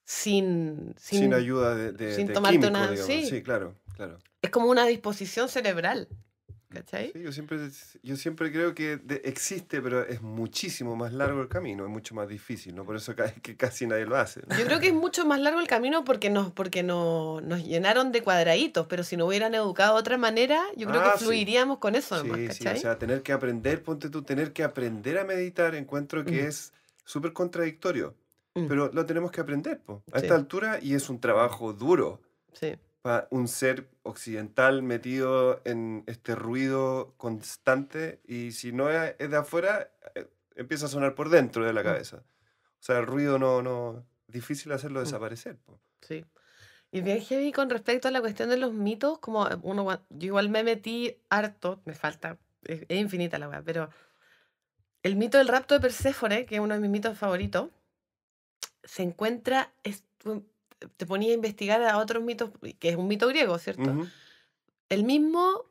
Speaker 3: sin
Speaker 1: ayuda de
Speaker 3: tomarte
Speaker 1: químico,
Speaker 3: una...
Speaker 1: digamos.
Speaker 3: Sí.
Speaker 1: Sí, claro.
Speaker 3: Es como una disposición cerebral, ¿cachai?
Speaker 1: Sí, yo siempre creo que existe, pero es muchísimo más largo el camino, es mucho más difícil, ¿no? Por eso que casi nadie lo hace, ¿no?
Speaker 3: Yo creo que es mucho más largo el camino porque nos llenaron de cuadraditos, pero si nos hubieran educado de otra manera, yo creo que
Speaker 1: Sí.
Speaker 3: fluiríamos con eso nomás,
Speaker 1: Sí, sí,
Speaker 3: ¿cachai?
Speaker 1: o sea, tener que aprender, ponte tú, tener que aprender a meditar, encuentro que
Speaker 3: Mm,
Speaker 1: es súper contradictorio,
Speaker 3: mm,
Speaker 1: pero lo tenemos que aprender, po, a
Speaker 3: sí,
Speaker 1: esta altura, y es un trabajo duro
Speaker 3: sí.
Speaker 1: para un ser occidental metido en este ruido constante, y si no es de afuera, empieza a sonar por dentro de la
Speaker 3: Mm,
Speaker 1: cabeza. O sea, el ruido difícil hacerlo
Speaker 3: mm,
Speaker 1: desaparecer, po.
Speaker 3: sí. Y bien heavy con respecto a la cuestión de los mitos, como yo igual me metí harto, me falta, es infinita la weá, pero el mito del rapto de Perséfone, que es uno de mis mitos favoritos, se encuentra, te ponía a investigar a otros mitos, que es un mito griego, ¿cierto?
Speaker 1: Ujú.
Speaker 3: El mismo,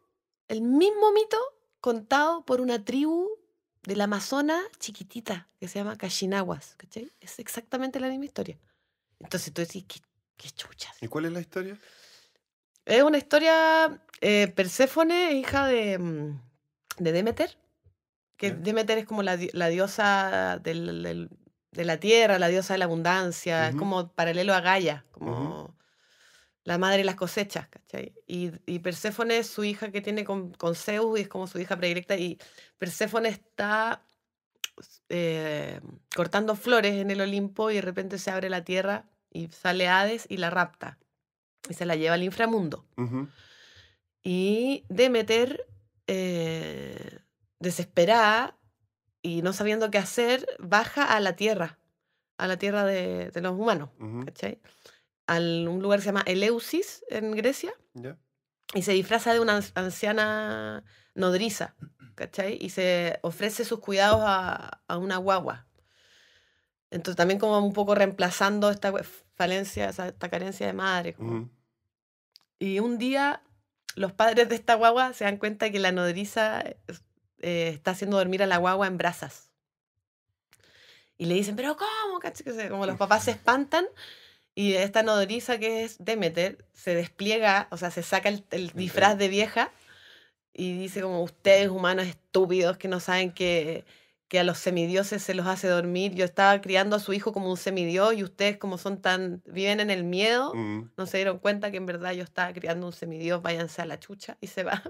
Speaker 3: el mismo mito contado por una tribu del Amazonas chiquitita que se llama Cachinahuas, ¿cachai? Es exactamente la misma historia. Entonces tú decís, qué chuchas.
Speaker 1: ¿Y cuál es la historia?
Speaker 3: Es una historia, Perséfone, hija de Demeter, que
Speaker 1: ¿Ya?
Speaker 3: Demeter es como la diosa de la tierra, la diosa de la abundancia, es
Speaker 1: Ujú,
Speaker 3: como paralelo a Gaia,
Speaker 1: ujú,
Speaker 3: como la madre de las cosechas, ¿cachai? Y Perséfone es su hija que tiene con Zeus y es como su hija predilecta, y Perséfone está eh, cortando flores en el Olimpo y de repente se abre la tierra y sale Hades y la rapta y se la lleva al inframundo.
Speaker 1: ujú.
Speaker 3: Y Demeter, desesperada y no sabiendo qué hacer, baja a la tierra de los humanos,
Speaker 1: Ujú,
Speaker 3: ¿cachai? A un lugar que se llama Eleusis en Grecia
Speaker 1: ¿ya?
Speaker 3: y se disfraza de una anciana nodriza, ¿cachai? Y se ofrece sus cuidados a una guagua. Entonces también como un poco reemplazando esta falencia, esta carencia de madre.
Speaker 1: Ujú.
Speaker 3: Y un día los padres de esta guagua se dan cuenta que la nodriza está haciendo dormir a la guagua en brasas. Y le dicen, pero ¿cómo? ¿Cachai? Como los papás se espantan y esta nodriza que es Demeter se despliega, o sea, se saca el disfraz de vieja y dice como ustedes humanos estúpidos que no saben que a los semidioses se los hace dormir. Yo estaba criando a su hijo como un semidios y ustedes como viven en el miedo,
Speaker 1: Mm.
Speaker 3: no se dieron cuenta que en verdad yo estaba criando un semidios, váyanse a la chucha y se va.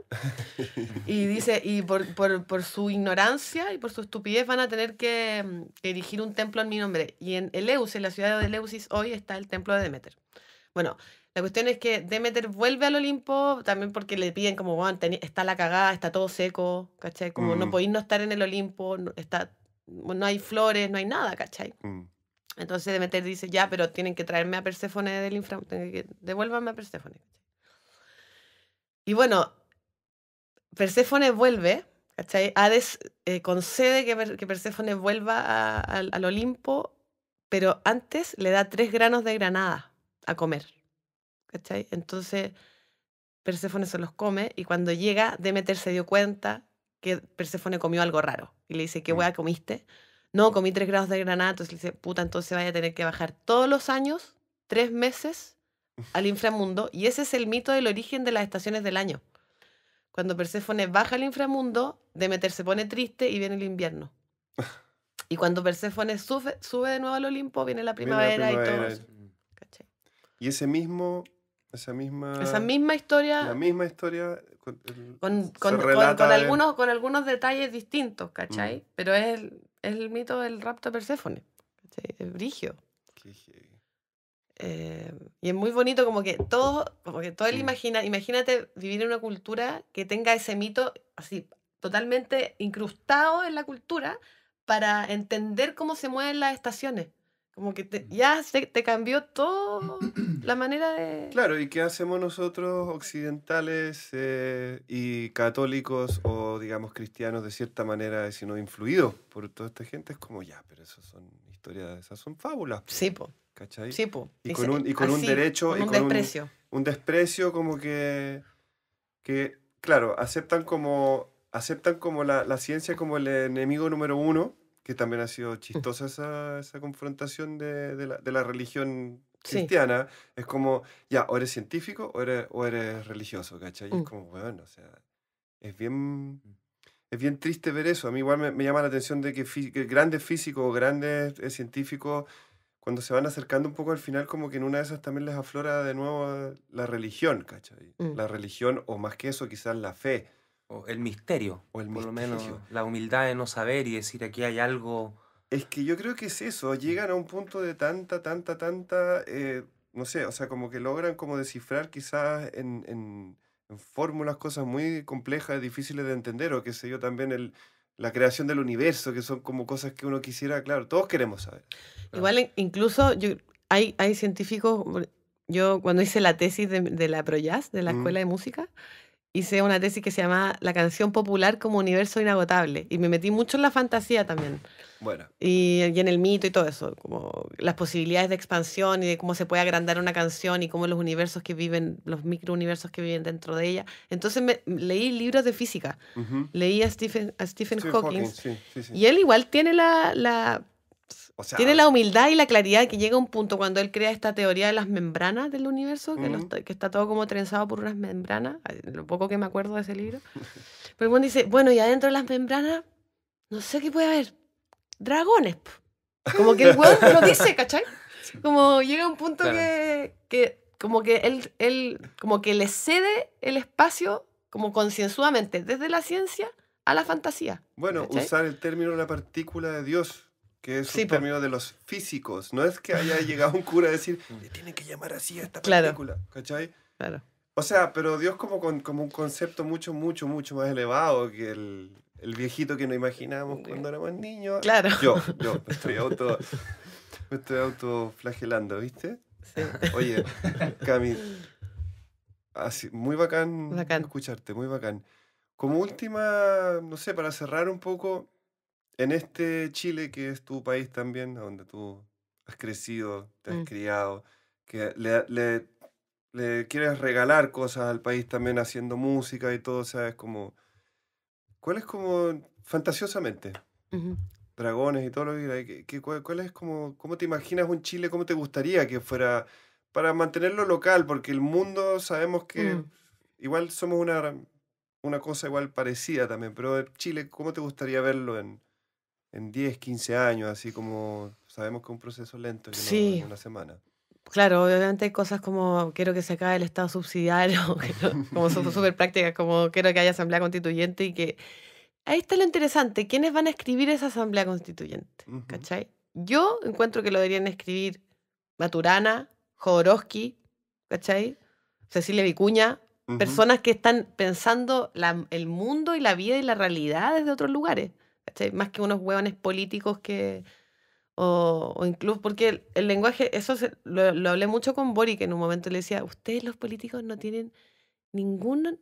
Speaker 3: Y dice, y por su ignorancia y por su estupidez van a tener que erigir un templo en mi nombre. Y en Eleusis, en la ciudad de Eleusis, hoy está el templo de Demeter. Bueno, la cuestión es que Demeter vuelve al Olimpo también porque le piden como, bueno, está la cagada, está todo seco, ¿cachai? Como no
Speaker 1: Mm,
Speaker 3: podéis no estar en el Olimpo, no hay flores, no hay nada, ¿cachai?
Speaker 1: mm.
Speaker 3: Entonces Demeter dice, ya, pero tienen que traerme a Perséfone del inframundo, devuélvanme a Perséfone. Y bueno, Perséfone vuelve, ¿cachai? Hades concede que Perséfone vuelva al Olimpo, pero antes le da 3 granos de granada a comer, ¿cachai? Entonces Perséfone se los come y cuando llega, Demeter se dio cuenta que Perséfone comió algo raro. Y le dice, ¿qué
Speaker 1: Mm.
Speaker 3: hueá comiste? No, comí 3 granos de granada. Entonces le dice, puta, entonces vaya a tener que bajar todos los años, 3 meses, al inframundo. Y ese es el mito del origen de las estaciones del año. Cuando Perséfone baja al inframundo, Demeter se pone triste y viene el invierno. Y cuando Perséfone sube de nuevo al Olimpo, viene la
Speaker 1: Viene la
Speaker 3: primavera y todo
Speaker 1: primavera.
Speaker 3: eso. ¿Cachai?
Speaker 1: Y esa
Speaker 3: Esa
Speaker 1: misma,
Speaker 3: misma
Speaker 1: la
Speaker 3: historia
Speaker 1: misma historia se
Speaker 3: con
Speaker 1: relata
Speaker 3: con algunos detalles distintos, ¿cachai?
Speaker 1: Mm,
Speaker 3: Pero es el mito del rapto de Perséfone. ¿Cachai? Es brigio.
Speaker 1: qué heavy.
Speaker 3: Y es muy bonito como que todo el
Speaker 1: Mm.
Speaker 3: imagínate vivir en una cultura que tenga ese mito así totalmente incrustado en la cultura para entender cómo se mueven las estaciones. Como que ya te cambió todo la manera de...
Speaker 1: Claro, ¿y qué hacemos nosotros occidentales y católicos o digamos cristianos de cierta manera, si no influidos por toda esta gente? Es como ya, pero esas son historias, esas son fábulas, po,
Speaker 3: Sí, po.
Speaker 1: ¿cachai?
Speaker 3: Sí, po.
Speaker 1: Y con un
Speaker 3: Así,
Speaker 1: derecho
Speaker 3: con
Speaker 1: y
Speaker 3: un
Speaker 1: con
Speaker 3: desprecio.
Speaker 1: un desprecio como que claro, aceptan como la ciencia como el enemigo número uno, que también ha sido chistosa esa confrontación de la religión
Speaker 3: Sí.
Speaker 1: cristiana, es como, ya, o eres científico o eres religioso, ¿cachai? Y es como, bueno, o sea, es bien triste ver eso. A mí igual me llama la atención de que grandes físicos o grandes científicos, cuando se van acercando un poco al final, como que en una de esas también les aflora de nuevo la religión, ¿cachai? La religión, o más que eso, quizás la fe.
Speaker 2: O el misterio.
Speaker 1: O el
Speaker 2: por lo
Speaker 1: misterio.
Speaker 2: menos la humildad de no saber y decir aquí hay algo.
Speaker 1: Es que yo creo que es eso, llegan a un punto de tanta, no sé, o sea, como que logran como descifrar quizás en fórmulas cosas muy complejas, difíciles de entender, o qué sé yo, también la creación del universo, que son como cosas que uno quisiera, claro, todos queremos saber.
Speaker 3: Igual incluso hay científicos, yo cuando hice la tesis de la ProJazz, de la Escuela de Música, hice una tesis que se llama La canción popular como universo inagotable, y me metí mucho en la fantasía también.
Speaker 1: Bueno.
Speaker 3: Y en el mito y todo eso, como las posibilidades de expansión y de cómo se puede agrandar una canción y cómo los universos que viven, los microuniversos que viven dentro de ella. Entonces leí libros de física, leí a Stephen Hawking,
Speaker 1: sí.
Speaker 3: Y él igual tiene
Speaker 1: O sea,
Speaker 3: tiene la humildad y la claridad que llega a un punto cuando él crea esta teoría de las membranas del universo, que está todo como trenzado por unas membranas, lo poco que me acuerdo de ese libro. Pero bueno, dice, bueno, y adentro de las membranas, no sé qué puede haber, dragones. Como que el weón lo dice, ¿cachai? Como llega a un punto que como que él como que le cede el espacio como concienzudamente desde la ciencia a la fantasía.
Speaker 1: Bueno,
Speaker 3: ¿cachai?
Speaker 1: usar el término la partícula de Dios, que es
Speaker 3: Sí,
Speaker 1: un término de los físicos. No es que haya llegado un cura a decir, le tienen que llamar así a esta partícula, ¿cachai?
Speaker 3: Claro.
Speaker 1: O sea, pero Dios como un concepto mucho más elevado que el viejito que nos imaginábamos cuando éramos niños.
Speaker 3: Claro.
Speaker 1: Yo me estoy autoflagelando, ¿viste?
Speaker 3: Sí.
Speaker 1: Oye, Cami, muy bacán
Speaker 3: Bacán.
Speaker 1: escucharte, muy bacán. Como última, no sé, para cerrar un poco, en este Chile que es tu país también, donde tú has crecido, te has criado, que le quieres regalar cosas al país también haciendo música y todo, ¿sabes? ¿Cuál es como, fantasiosamente, dragones y todo lo que hay, cuál es como, cómo te imaginas un Chile, cómo te gustaría que fuera, para mantenerlo local, porque el mundo sabemos que igual somos una cosa igual parecida también, pero Chile, ¿cómo te gustaría verlo en 10, 15 años, así como sabemos que es un proceso lento, que no
Speaker 3: Sí.
Speaker 1: en una semana?
Speaker 3: Claro, obviamente hay cosas como quiero que se acabe el Estado subsidiario, como son súper prácticas, como quiero que haya asamblea constituyente y que... Ahí está lo interesante, ¿quiénes van a escribir esa asamblea constituyente? ¿Cachai? Yo encuentro que lo deberían escribir Maturana, Jodorowsky, ¿cachai? Cecilia Vicuña, personas que están pensando el mundo y la vida y la realidad desde otros lugares, ¿cachai? Más que unos hueones políticos que... O incluso porque el lenguaje, eso lo hablé mucho con Boric, que en un momento le decía, ustedes los políticos no tienen ninguna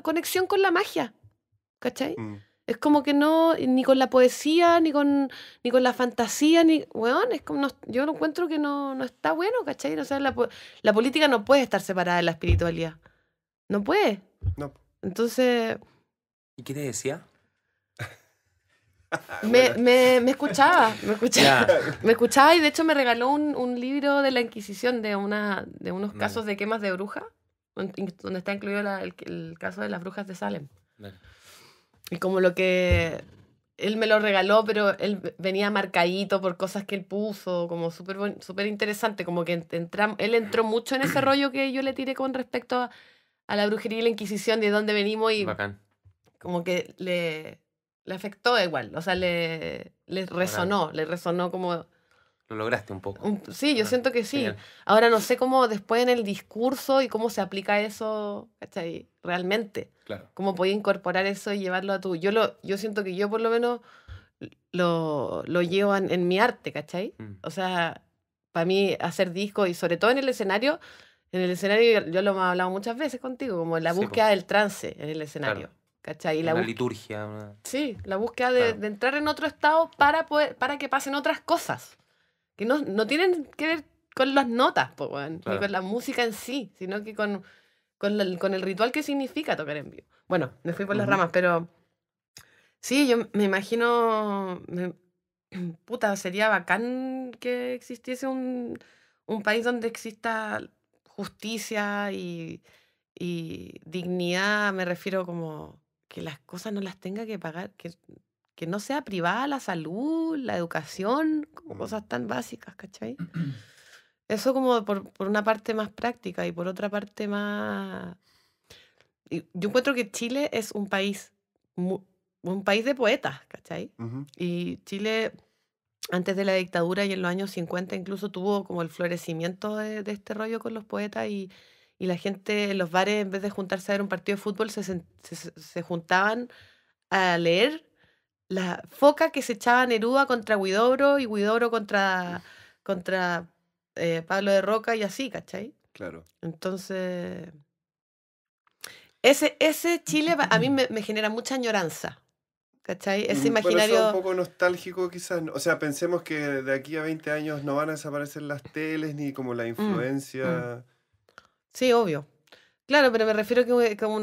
Speaker 3: conexión con la magia, ¿cachai? Es como que no, ni con la poesía, ni con la fantasía, weón, es como, yo lo encuentro que no está bueno, ¿cachai? O sea, la política no puede estar separada de la espiritualidad, no puede.
Speaker 1: No.
Speaker 3: Entonces...
Speaker 2: ¿Y qué te decía?
Speaker 3: Me escuchaba, me escuchaba y de hecho me regaló un libro de la Inquisición de unos casos de quemas de brujas, donde está incluido el caso de las brujas de Salem. Y como lo que él me lo regaló, pero él venía marcadito por cosas que él puso, como súper interesante, como que él entró mucho en ese rollo que yo le tiré con respecto a la brujería y la Inquisición, de dónde venimos, y
Speaker 2: Bacán.
Speaker 3: como que le afectó igual, o sea, le resonó como...
Speaker 2: Lo lograste un poco.
Speaker 3: Sí, yo siento que sí.
Speaker 2: Genial.
Speaker 3: Ahora no sé cómo después en el discurso y cómo se aplica eso, ¿cachai? Realmente.
Speaker 2: Claro.
Speaker 3: Cómo podía incorporar eso y llevarlo a tu... Yo siento que yo por lo menos lo llevo en mi arte, ¿cachai? O sea, para mí hacer discos y sobre todo en el escenario yo lo hemos hablado muchas veces contigo, como la búsqueda del trance en el escenario.
Speaker 2: Claro.
Speaker 3: ¿Cachai?
Speaker 2: Una liturgia.
Speaker 3: Sí, la búsqueda de entrar en otro estado para que pasen otras cosas. Que no tienen que ver con las notas, ni con la música en sí, sino que con el ritual que significa tocar en vivo. Bueno, me fui por las ramas, pero sí, yo me imagino puta, sería bacán que existiese un país donde exista justicia y dignidad. Me refiero como que las cosas no las tenga que pagar, que no sea privada la salud, la educación, como cosas tan básicas, ¿cachai? Eso como por una parte más práctica y por otra parte más... Yo encuentro que Chile es un país de poetas, ¿cachai? Y Chile, antes de la dictadura y en los años 50 incluso tuvo como el florecimiento de este rollo con los poetas y la gente en los bares, en vez de juntarse a ver un partido de fútbol, se juntaban a leer la foca que se echaba Neruda contra Huidobro y Huidobro contra Pablo de Roca y así, ¿cachai?
Speaker 1: Claro.
Speaker 3: Entonces, ese Chile a mí me genera mucha añoranza, ¿cachai? Ese
Speaker 1: Bueno,
Speaker 3: imaginario...
Speaker 1: eso es un poco nostálgico quizás. O sea, pensemos que de aquí a 20 años no van a desaparecer las teles ni como la influencia.
Speaker 3: Sí, obvio. Claro, pero me refiero que como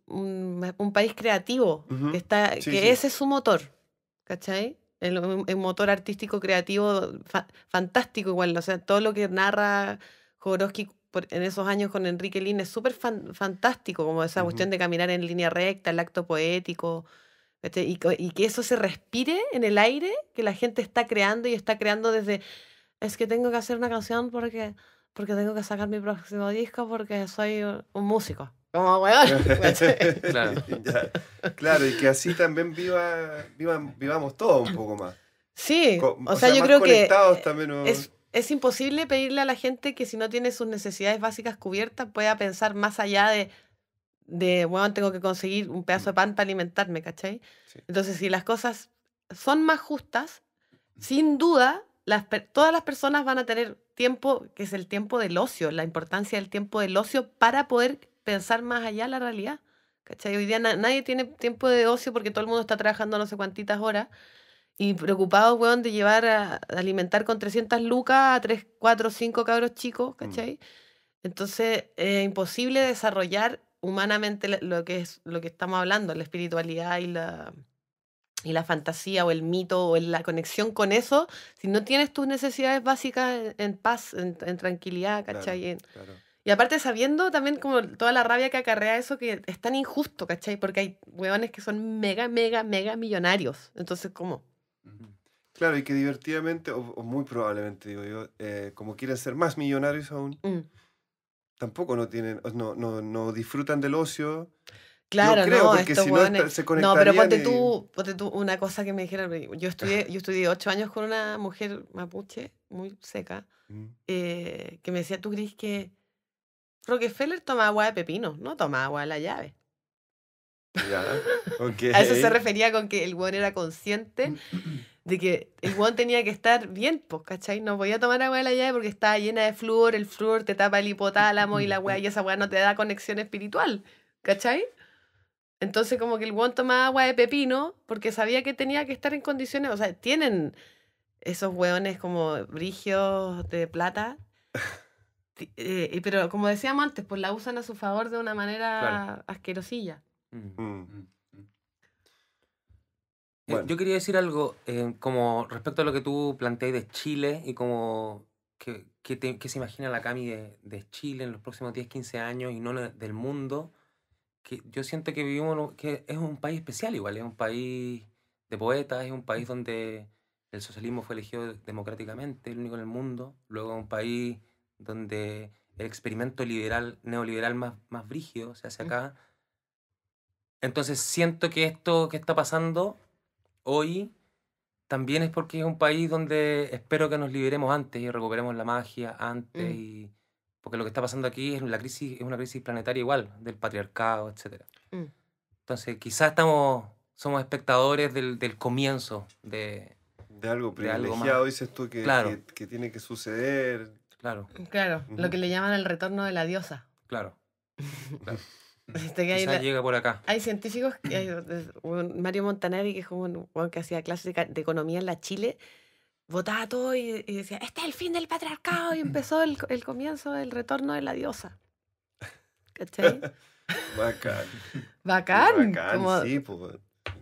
Speaker 3: un país creativo, que
Speaker 1: Sí.
Speaker 3: ese es su motor, ¿cachai? El motor artístico creativo fantástico igual, o sea, todo lo que narra Jodorowsky en esos años con Enrique Lihn es súper fantástico, como esa cuestión de caminar en línea recta, el acto poético, ¿cachai? Y que eso se respire en el aire, que la gente está creando y está creando desde, es que tengo que hacer una canción porque tengo que sacar mi próximo disco porque soy un músico. Como weón.
Speaker 2: Claro.
Speaker 1: Claro, y que así también vivamos todos un poco más.
Speaker 3: Sí, o sea, yo
Speaker 1: más
Speaker 3: creo que
Speaker 1: conectados también.
Speaker 3: es imposible pedirle a la gente que si no tiene sus necesidades básicas cubiertas pueda pensar más allá de bueno, tengo que conseguir un pedazo de pan para alimentarme, ¿cachai?
Speaker 1: Sí.
Speaker 3: Entonces, si las cosas son más justas, sin duda, todas las personas van a tener tiempo, que es el tiempo del ocio, la importancia del tiempo del ocio para poder pensar más allá de la realidad. ¿Cachai? Hoy día nadie tiene tiempo de ocio porque todo el mundo está trabajando no sé cuántitas horas y preocupado, weón, de llevar a alimentar con 300 lucas a 3, 4, 5 cabros chicos, ¿cachai? Entonces, es imposible desarrollar humanamente lo que estamos hablando, la espiritualidad y la fantasía o el mito o la conexión con eso, si no tienes tus necesidades básicas en paz, en tranquilidad, ¿cachai?
Speaker 1: Claro.
Speaker 3: Y aparte sabiendo también como toda la rabia que acarrea eso, que es tan injusto, ¿cachai? Porque hay hueones que son mega, mega, mega millonarios. Entonces, ¿cómo?
Speaker 1: Claro, y que divertidamente, o muy probablemente, digo yo, como quieren ser más millonarios aún, tampoco no disfrutan del ocio.
Speaker 3: Claro,
Speaker 1: yo creo,
Speaker 3: no,
Speaker 1: porque
Speaker 3: estos
Speaker 1: si
Speaker 3: hueones...
Speaker 1: no se
Speaker 3: No, pero
Speaker 1: conectarían
Speaker 3: ponte tú una cosa que me dijeron. Yo estudié 8 años con una mujer mapuche, muy seca, que me decía, ¿tú crees que Rockefeller toma agua de pepino? No toma agua de la llave.
Speaker 1: Ya, ok.
Speaker 3: A eso se refería con que el hueón era consciente de que el hueón tenía que estar bien, pues, ¿cachai? No podía tomar agua de la llave porque estaba llena de flúor, el flúor te tapa el hipotálamo y la weá, y esa weá no te da conexión espiritual, ¿cachai? Entonces como que el hueón tomaba agua de pepino porque sabía que tenía que estar en condiciones, o sea, tienen esos hueones como brigios de plata, pero como decíamos antes, pues la usan a su favor de una manera asquerosilla.
Speaker 1: Bueno.
Speaker 2: Yo quería decir algo como respecto a lo que tú planteas de Chile y como que se imagina la Cami de Chile en los próximos 10, 15 años y no del mundo. Que yo siento que vivimos, que es un país especial igual, es un país de poetas, es un país donde el socialismo fue elegido democráticamente, el único en el mundo. Luego es un país donde el experimento neoliberal más brígido se hace acá. Entonces siento que esto que está pasando hoy también es porque es un país donde espero que nos liberemos antes y recuperemos la magia antes. Y porque lo que está pasando aquí es una crisis planetaria igual, del patriarcado, etc. Entonces quizás somos espectadores del comienzo de
Speaker 1: algo privilegiado,
Speaker 2: más.
Speaker 1: dices tú, que,
Speaker 2: Claro.
Speaker 1: que tiene que suceder.
Speaker 2: Claro.
Speaker 3: Lo que le llaman el retorno de la diosa.
Speaker 2: Claro.
Speaker 3: Quizás
Speaker 2: llega por acá.
Speaker 3: Hay científicos, Mario Montanari, que es como un que hacía clases de economía en la Chile, votaba todo y decía, este es el fin del patriarcado, y empezó el comienzo del retorno de la diosa. ¿Cachai?
Speaker 1: Bacán.
Speaker 3: Bacán.
Speaker 1: Bacán,
Speaker 3: Como,
Speaker 1: sí, pues.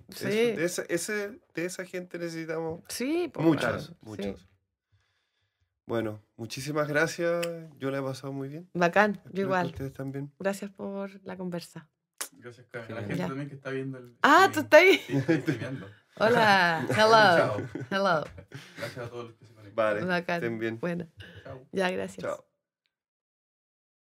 Speaker 3: Sí.
Speaker 1: De esa gente necesitamos
Speaker 3: Sí, pues,
Speaker 1: muchos,
Speaker 3: bueno,
Speaker 1: muchos.
Speaker 3: sí.
Speaker 1: Bueno, muchísimas gracias. Yo la he pasado muy bien.
Speaker 3: Bacán, yo
Speaker 1: Espero que
Speaker 3: igual.
Speaker 1: ustedes también.
Speaker 3: Gracias por la conversa.
Speaker 4: Gracias, Carmen.
Speaker 2: Sí,
Speaker 4: A la gente
Speaker 3: ya.
Speaker 4: también que está viendo el
Speaker 3: Ah, ¿tú estás ahí?
Speaker 4: Sí, estoy streameando.
Speaker 3: Hola, hello,
Speaker 4: Chao.
Speaker 3: hello.
Speaker 4: Gracias a todos los que se conectan.
Speaker 1: Vale,
Speaker 3: Bacán.
Speaker 1: estén bien.
Speaker 3: Bueno,
Speaker 4: Chao.
Speaker 3: ya, gracias.
Speaker 1: Chao.